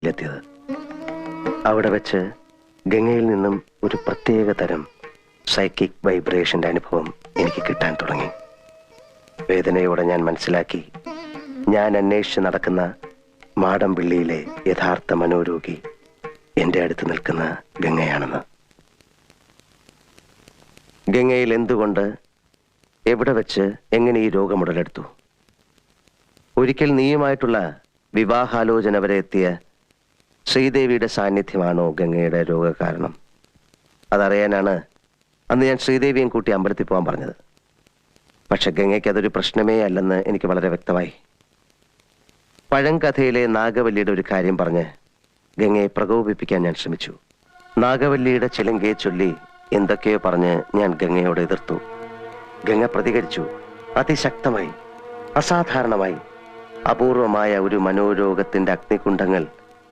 എത്തിയത്. അവിടെ വെച്ച് ഗംഗയിൽ നിന്നും ഒരു പ്രത്യേക തരം സൈക്കിക് വൈബ്രേഷന്റെ അനുഭവം എനിക്ക് കിട്ടാൻ തുടങ്ങി. വേദനയോടെ ഞാൻ മനസ്സിലാക്കി, ഞാൻ അന്വേഷിച്ച് നടക്കുന്ന മാടമ്പിള്ളിയിലെ യഥാർത്ഥ മനോരോഗി എന്റെ അടുത്ത് നിൽക്കുന്ന ഗംഗയാണെന്ന്. ഗംഗയിൽ എന്തുകൊണ്ട്, എവിടെ വെച്ച്, എങ്ങനെ ഈ രോഗം ഉടലെടുത്തു? ഒരിക്കൽ നീയുമായിട്ടുള്ള വിവാഹാലോചന വരെ എത്തിയ ശ്രീദേവിയുടെ സാന്നിധ്യമാണോ ഗംഗയുടെ രോഗകാരണം? അതറിയാനാണ് അന്ന് ഞാൻ ശ്രീദേവിയും കൂട്ടി അമ്പലത്തിൽ പോകാൻ പറഞ്ഞത്. പക്ഷെ ഗംഗയ്ക്ക് അതൊരു പ്രശ്നമേ അല്ലെന്ന് എനിക്ക് വളരെ വ്യക്തമായി. പഴങ്കഥയിലെ നാഗവല്ലിയുടെ ഒരു കാര്യം പറഞ്ഞ് ഗംഗയെ പ്രകോപിപ്പിക്കാൻ ഞാൻ ശ്രമിച്ചു. നാഗവല്ലിയുടെ ചിലങ്കയെ ചൊല്ലി എന്തൊക്കെയോ പറഞ്ഞ് ഞാൻ ഗംഗയോട് എതിർത്തു. ഗംഗ പ്രതികരിച്ചു. അതിശക്തമായി, അസാധാരണമായി. അപൂർവമായ ഒരു മനോരോഗത്തിന്റെ അഗ്നികുണ്ഡങ്ങൾ